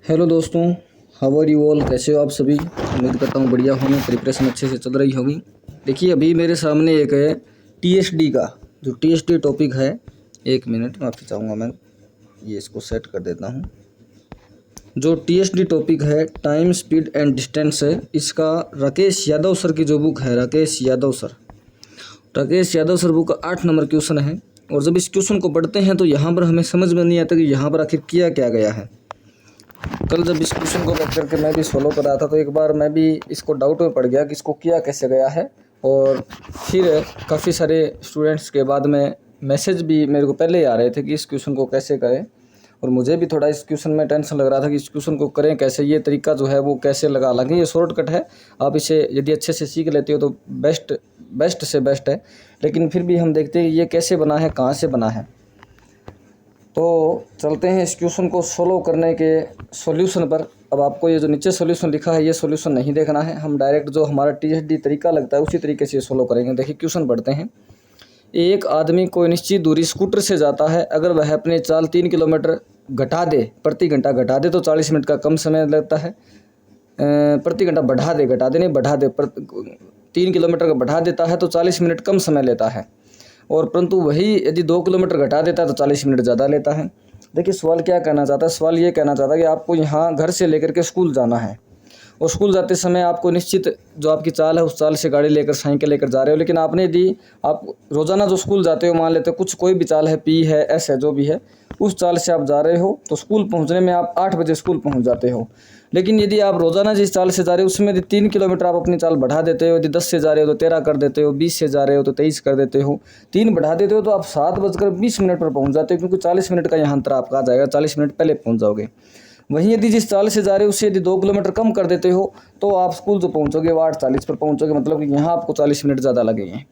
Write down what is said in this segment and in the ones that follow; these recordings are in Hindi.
हेलो दोस्तों, हाउ आर यू ऑल। कैसे हो आप सभी। उम्मीद करता हूँ बढ़िया होंगे, प्रिपरेशन अच्छे से चल रही होगी। देखिए अभी मेरे सामने एक है टीएसडी का, जो टीएसडी टॉपिक है। एक मिनट माफ़ी चाहूँगा, मैं ये इसको सेट कर देता हूँ। जो टीएसडी टॉपिक है टाइम स्पीड एंड डिस्टेंस है, इसका राकेश यादव सर की जो बुक है, राकेश यादव सर बुक का 8 नंबर क्वेश्चन है। और जब इस क्वेश्चन को पढ़ते हैं तो यहाँ पर हमें समझ में नहीं आता कि यहाँ पर आखिर किया क्या गया है। कल जब इस क्वेश्चन को बैठ करके मैं भी सॉल्व कर रहा था तो एक बार मैं भी इसको डाउट में पड़ गया कि इसको किया कैसे गया है। और फिर काफ़ी सारे स्टूडेंट्स के बाद में मैसेज भी मेरे को पहले ही आ रहे थे कि इस क्वेश्चन को कैसे करें। और मुझे भी थोड़ा इस क्वेश्चन में टेंशन लग रहा था कि इस क्वेश्चन को करें कैसे, ये तरीका जो है वो कैसे लगा। हालांकि ये शॉर्टकट है, आप इसे यदि अच्छे से सीख लेते हो तो बेस्ट से बेस्ट है। लेकिन फिर भी हम देखते हैं ये कैसे बना है, कहाँ से बना है। तो चलते हैं इस क्वेश्चन को सोल्व करने के सॉल्यूशन पर। अब आपको ये जो नीचे सॉल्यूशन लिखा है ये सॉल्यूशन नहीं देखना है, हम डायरेक्ट जो हमारा टीएसडी तरीका लगता है उसी तरीके से सोल्व करेंगे। देखिए क्वेश्चन पढ़ते हैं। एक आदमी कोई निश्चित दूरी स्कूटर से जाता है, अगर वह अपने चाल 3 किलोमीटर घटा दे, प्रति घंटा घटा दे तो 40 मिनट का कम समय लगता है। प्रति घंटा बढ़ा दे, घटा दे नहीं बढ़ा दे, 3 किलोमीटर का बढ़ा देता है तो 40 मिनट कम समय लेता है। और परंतु वही यदि 2 किलोमीटर घटा देता है तो 40 मिनट ज़्यादा लेता है। देखिए सवाल क्या कहना चाहता है, सवाल ये कहना चाहता है कि आपको यहाँ घर से लेकर के स्कूल जाना है और स्कूल जाते समय आपको निश्चित जो आपकी चाल है उस चाल से गाड़ी लेकर, साइकिल लेकर जा रहे हो। लेकिन आपने यदि आप रोज़ाना जो स्कूल जाते हो, मान लेते हो कुछ कोई भी चाल है, पी है, एस है, जो भी है, उस चाल से आप जा रहे हो तो स्कूल पहुँचने में आप 8 बजे स्कूल पहुँच जाते हो। लेकिन यदि आप रोज़ाना जिस चाल से जा रहे हो उसमें यदि 3 किलोमीटर आप अपनी चाल बढ़ा देते हो, यदि 10 से जा रहे हो तो 13 कर देते हो, 20 से जा रहे हो तो 23 कर देते हो, 3 बढ़ा देते हो तो आप 7:20 पर पहुंच जाते हो, क्योंकि 40 मिनट का यहाँ अंतर आपका आ जाएगा, 40 मिनट पहले पहुंच जाओगे। वहीं यदि जिस चाल से जा रहे हो उससे यदि 2 किलोमीटर कम कर देते हो तो आप स्कूल जो पहुँचोगे वो 8:40 पर पहुँचोगे, मतलब कि यहाँ आपको 40 मिनट ज़्यादा लगेंगे।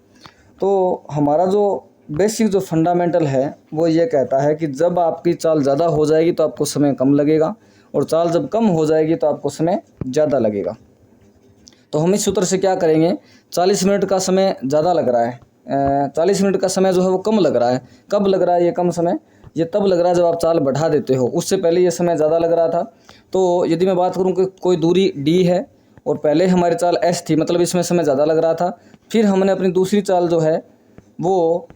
तो हमारा जो बेसिक जो फंडामेंटल है वो ये कहता है कि जब आपकी चाल ज़्यादा हो जाएगी तो आपको समय कम लगेगा, और चाल जब कम हो जाएगी तो आपको समय ज़्यादा लगेगा। तो हम इस सूत्र से क्या करेंगे, 40 मिनट का समय ज़्यादा लग रहा है, 40 मिनट का समय जो है वो कम लग रहा है। कब लग रहा है ये कम समय, ये तब लग रहा है जब आप चाल बढ़ा देते हो। उससे पहले ये समय ज़्यादा लग रहा था। तो यदि मैं बात करूँ कि कोई दूरी डी है और पहले हमारी चाल एस थी, मतलब इसमें समय ज़्यादा लग रहा था। फिर हमने अपनी दूसरी चाल जो है वो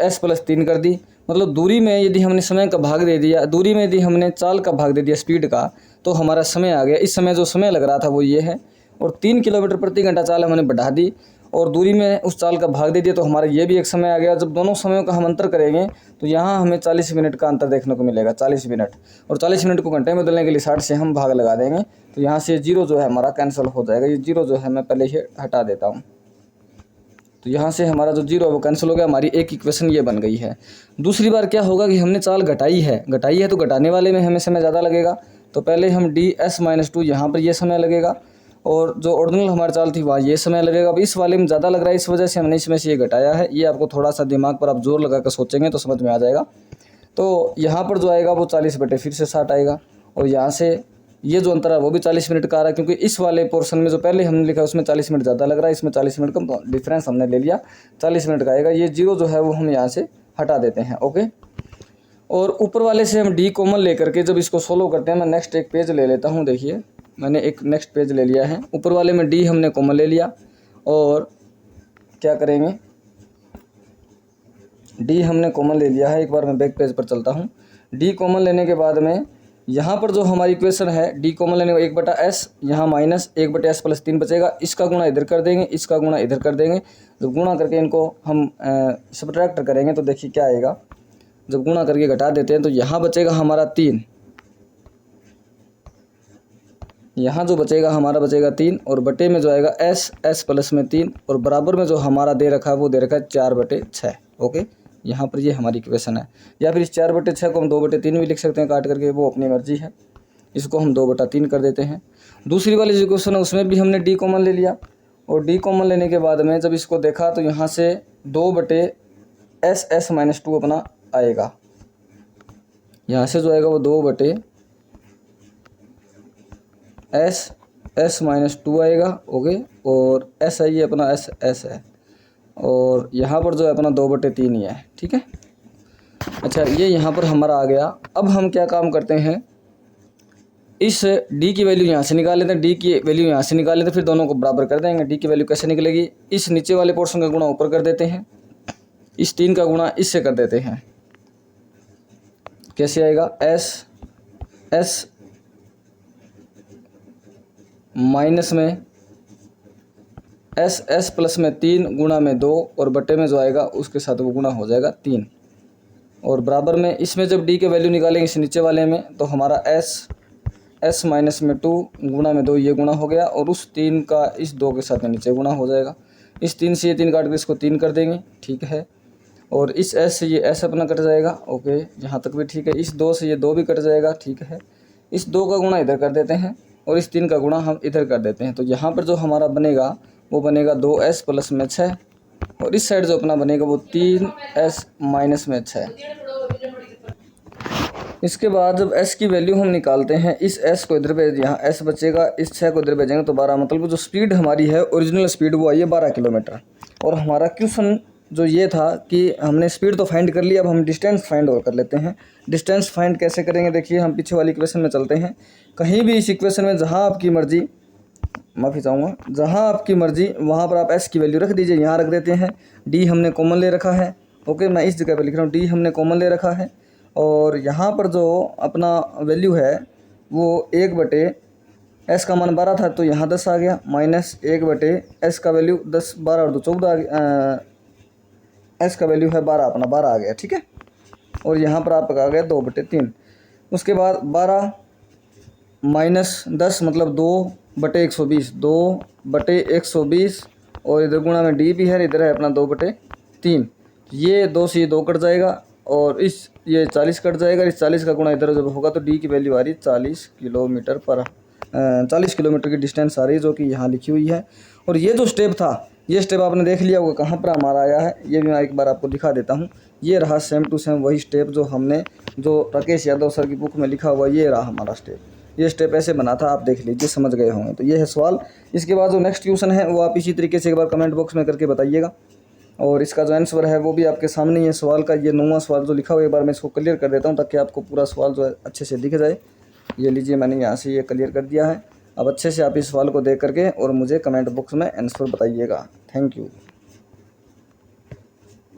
s+3 कर दी, मतलब दूरी में यदि हमने समय का भाग दे दिया, दूरी में यदि हमने चाल का भाग दे दिया स्पीड का, तो हमारा समय आ गया। इस समय जो समय लग रहा था वो ये है, और 3 किलोमीटर प्रति घंटा चाल हमने बढ़ा दी और दूरी में उस चाल का भाग दे दिया, तो हमारा ये भी एक समय आ गया। जब दोनों समयों का हम अंतर करेंगे तो यहाँ हमें 40 मिनट का अंतर देखने को मिलेगा, 40 मिनट। और 40 मिनट को घंटे में बदलने के लिए 60 से हम भाग लगा देंगे, तो यहाँ से 0 जो है हमारा कैंसिल हो जाएगा। ये 0 जो है मैं पहले ही हटा देता हूँ, तो यहाँ से हमारा जो 0 है वो कैंसिल हो गया। हमारी एक इक्वेशन ये बन गई है। दूसरी बार क्या होगा कि हमने चाल घटाई है तो घटाने वाले में हमें समय ज़्यादा लगेगा, तो पहले हम ds-2 यहाँ पर ये समय लगेगा, और जो ओरिजिनल हमारी चाल थी वहाँ ये समय लगेगा। अब इस वाले में ज़्यादा लग रहा है, इस वजह से हमने इसमें से ये घटाया है। ये आपको थोड़ा सा दिमाग पर आप जोर लगा कर सोचेंगे तो समझ में आ जाएगा। तो यहाँ पर जो आएगा वो 40 बटे फिर से 60 आएगा, और यहाँ से ये जो अंतर है वो भी 40 मिनट का आ रहा है, क्योंकि इस वाले पोर्शन में जो पहले हमने लिखा उसमें 40 मिनट ज़्यादा लग रहा है, इसमें 40 मिनट कम, तो डिफरेंस हमने ले लिया, 40 मिनट का आएगा। ये 0 जो है वो हम यहाँ से हटा देते हैं। ओके, और ऊपर वाले से हम डी कॉमन लेकर के जब इसको सोल्व करते हैं, मैं नेक्स्ट एक पेज ले लेता हूँ। देखिए मैंने एक नेक्स्ट पेज ले लिया है, ऊपर वाले में डी हमने कॉमन ले लिया, और क्या करेंगे, डी हमने कॉमन ले लिया है। एक बार मैं बैक पेज पर चलता हूँ। डी कॉमन लेने के बाद में यहाँ पर जो हमारी इक्वेशन है, डी कॉमन लेने का 1/s, यहाँ -1/s+3 बचेगा। इसका गुणा इधर कर देंगे, इसका गुणा इधर कर देंगे। जब गुणा करके इनको हम सब्ट्रैक्ट करेंगे तो देखिए क्या आएगा। जब गुणा करके घटा देते हैं तो यहाँ बचेगा हमारा 3, यहाँ जो बचेगा हमारा बचेगा 3, और बटे में जो आएगा s प्लस में 3, और बराबर में जो हमारा दे रखा है वो दे रखा है 4/6। ओके, यहाँ पर ये हमारी इक्वेशन है। या फिर इस 4/6 को हम 2/3 भी लिख सकते हैं काट करके, वो अपनी मर्जी है। इसको हम 2/3 कर देते हैं। दूसरी वाली जो इक्वेशन है उसमें भी हमने डी कॉमन ले लिया, और डी कॉमन लेने के बाद में जब इसको देखा तो यहाँ से 2/s-2 अपना आएगा। यहाँ से जो आएगा वो 2/s-2 आएगा। ओके, और s है ये अपना s है, और यहाँ पर जो है अपना 2/3 ही है। ठीक है, अच्छा ये यहाँ पर हमारा आ गया। अब हम क्या काम करते हैं, इस डी की वैल्यू यहाँ से निकाल लेते हैं, डी की वैल्यू यहाँ से निकाल लेते हैं, फिर दोनों को बराबर कर देंगे। डी की वैल्यू कैसे निकलेगी, इस नीचे वाले पोर्शन का गुणा ऊपर कर देते हैं, इस 3 का गुणा इससे कर देते हैं। कैसे आएगा, एस माइनस में एस प्लस में 3 गुणा में 2 और बटे में जो आएगा उसके साथ वो गुणा हो जाएगा 3, और बराबर में इसमें जब डी के वैल्यू निकालेंगे इस नीचे वाले में तो हमारा एस माइनस में 2 गुणा में 2 ये गुणा हो गया, और उस 3 का इस 2 के साथ में नीचे गुणा हो जाएगा। इस 3 से ये 3 काट कर इसको 3 कर देंगे, ठीक है। और इस एस से ये एस अपना कट जाएगा, ओके, यहाँ तक भी ठीक है। इस 2 से ये 2 भी कट जाएगा, ठीक है। इस 2 का गुणा इधर कर देते हैं और इस 3 का गुणा हम इधर कर देते हैं, तो यहाँ पर जो हमारा बनेगा वो बनेगा 2s प्लस में 6, और इस साइड जो अपना बनेगा वो 3s माइनस में 6। इसके बाद जब s की वैल्यू हम निकालते हैं, इस s को इधर भेज, यहाँ s बचेगा, इस 6 को इधर भेजेंगे तो 12, मतलब जो स्पीड हमारी है ओरिजिनल स्पीड वो आई है 12 किलोमीटर। और हमारा क्वेश्चन जो ये था कि हमने स्पीड तो फाइंड कर लिया, अब हम डिस्टेंस फाइंड और कर लेते हैं। डिस्टेंस फाइंड कैसे करेंगे, देखिए हम पीछे वाली इक्वेशन में चलते हैं। कहीं भी इस इक्वेशन में जहाँ आपकी मर्जी, माफ़ी चाहूँगा, जहाँ आपकी मर्जी वहाँ पर आप s की वैल्यू रख दीजिए। यहाँ रख देते हैं, d हमने कॉमन ले रखा है, ओके, मैं इस जगह पे लिख रहा हूँ, d हमने कॉमन ले रखा है, और यहाँ पर जो अपना वैल्यू है वो 1/, s का मान 12 था तो यहाँ 10 आ गया, माइनस 1/, s का वैल्यू 10, 12 और 2 14 आ गया, s का वैल्यू है 12, अपना 12 आ गया, ठीक है। और यहाँ पर आपका आ गया 2/3। उसके बाद 12 माइनस 10 मतलब 2/120, 2/120, और इधर गुणा में d भी है, इधर है अपना 2/3। ये 2 से ये 2 कट जाएगा, और इस ये 40 कट जाएगा, इस 40 का गुणा इधर जब होगा तो d की वैल्यू आ रही 40 किलोमीटर पर 40 किलोमीटर की डिस्टेंस आ रही है, जो कि यहाँ लिखी हुई है। और ये जो स्टेप था, ये स्टेप आपने देख लिया होगा कहाँ पर हमारा आया है, ये भी मैं एक बार आपको दिखा देता हूँ। ये रहा सेम टू सेम वही स्टेप जो हमने, जो राकेश यादव सर की बुक में लिखा हुआ, ये रहा हमारा स्टेप। ये स्टेप ऐसे बना था, आप देख लीजिए, समझ गए होंगे। तो ये है सवाल। इसके बाद जो नेक्स्ट क्वेश्चन है वो आप इसी तरीके से एक बार कमेंट बॉक्स में करके बताइएगा, और इसका जो आंसर है वो भी आपके सामने ही है। सवाल का ये 9वां सवाल जो लिखा हुआ है, एक बार मैं इसको क्लियर कर देता हूँ ताकि आपको पूरा सवाल जो है अच्छे से दिख जाए। ये लीजिए, मैंने यहाँ से ये क्लियर कर दिया है। अब अच्छे से आप इस सवाल को देख करके और मुझे कमेंट बॉक्स में आंसर बताइएगा। Thank you.